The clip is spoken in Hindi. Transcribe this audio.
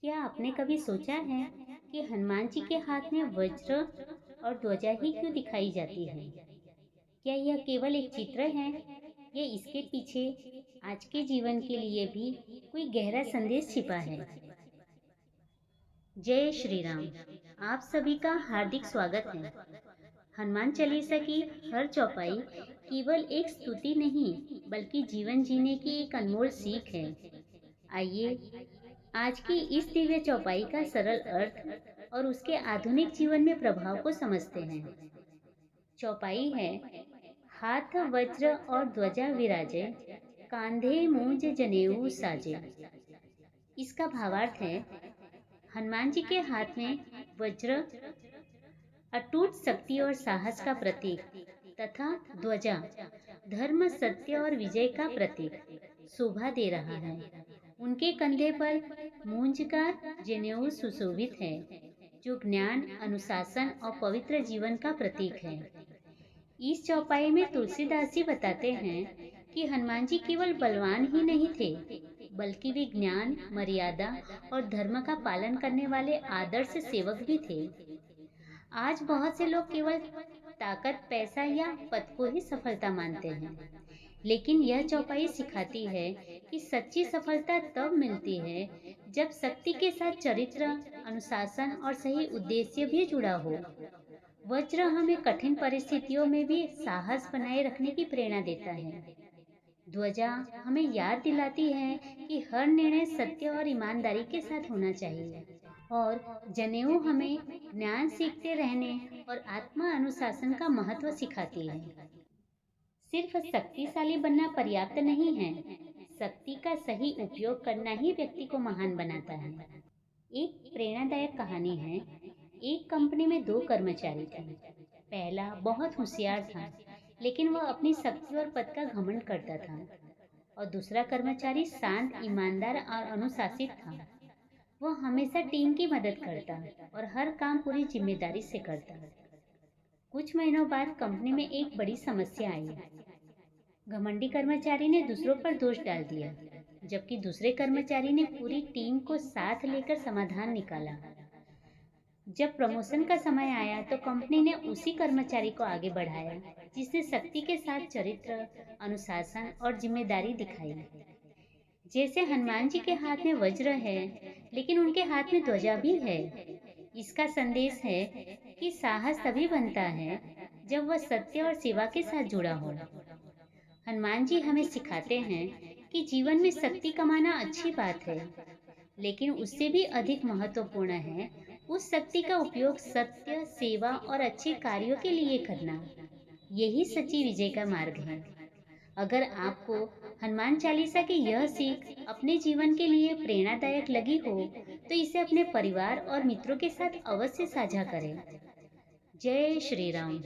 क्या आपने कभी सोचा है कि हनुमान जी के हाथ में वज्र और ध्वजा ही क्यों दिखाई जाती है? क्या यह केवल एक चित्र है या इसके पीछे आज के जीवन के लिए भी कोई गहरा संदेश छिपा है? जय श्री राम। आप सभी का हार्दिक स्वागत है। हनुमान चालीसा की हर चौपाई केवल एक स्तुति नहीं बल्कि जीवन जीने की एक अनमोल सीख है। आइए आज की इस दिव्य चौपाई का सरल अर्थ और उसके आधुनिक जीवन में प्रभाव को समझते हैं। चौपाई है, हाथ वज्र और ध्वजा विराजे, कांधे मूंज जनेऊ साजे। इसका भावार्थ है, हनुमान जी के हाथ में वज्र अटूट शक्ति और साहस का प्रतीक तथा ध्वजा धर्म सत्य और विजय का प्रतीक शोभा दे रहा है। उनके कंधे पर मूंज का जनेऊ सुशोभित है, जो ज्ञान, अनुशासन और पवित्र जीवन का प्रतीक है। इस चौपाई में तुलसीदास जी बताते हैं कि हनुमान जी केवल बलवान ही नहीं थे, बल्कि वे ज्ञान, मर्यादा और धर्म का पालन करने वाले आदर्श सेवक भी थे। आज बहुत से लोग केवल ताकत, पैसा या पद को ही सफलता मानते हैं, लेकिन यह चौपाई सिखाती है कि सच्ची सफलता तब मिलती है जब शक्ति के साथ चरित्र, अनुशासन और सही उद्देश्य भी जुड़ा हो। वज्र हमें कठिन परिस्थितियों में भी साहस बनाए रखने की प्रेरणा देता है। ध्वजा हमें याद दिलाती है कि हर निर्णय सत्य और ईमानदारी के साथ होना चाहिए। और जनेऊ हमें ज्ञान सीखते रहने और आत्मा अनुशासन का महत्व सिखाती है। सिर्फ शक्तिशाली बनना पर्याप्त नहीं है, शक्ति का सही उपयोग करना ही व्यक्ति को महान बनाता है। एक प्रेरणादायक कहानी है। एक कंपनी में दो कर्मचारी थे। पहला बहुत होशियार था, लेकिन वह अपनी शक्ति और पद का घमंड करता था। और दूसरा कर्मचारी शांत, ईमानदार और अनुशासित था। वह हमेशा टीम की मदद करता और हर काम पूरी जिम्मेदारी से करता। कुछ महीनों बाद कंपनी में एक बड़ी समस्या आई। घमंडी कर्मचारी ने दूसरों पर दोष डाल दिया, जबकि दूसरे कर्मचारी ने पूरी टीम को साथ लेकर समाधान निकाला। जब प्रमोशन का समय आया तो कंपनी ने उसी कर्मचारी को आगे बढ़ाया जिसने शक्ति के साथ चरित्र, अनुशासन और जिम्मेदारी दिखाई। जैसे हनुमान जी के हाथ में वज्र है, लेकिन उनके हाथ में ध्वजा भी है। इसका संदेश है कि साहस तभी बनता है जब वह सत्य और सेवा के साथ जुड़ा हो। हनुमान जी हमें सिखाते हैं कि जीवन में शक्ति कमाना अच्छी बात है, लेकिन उससे भी अधिक महत्वपूर्ण है उस शक्ति का उपयोग सत्य, सेवा और अच्छे कार्यों के लिए करना। यही सच्ची विजय का मार्ग है। अगर आपको हनुमान चालीसा की यह सीख अपने जीवन के लिए प्रेरणादायक लगी हो, तो इसे अपने परिवार और मित्रों के साथ अवश्य साझा करें। जय श्री राम।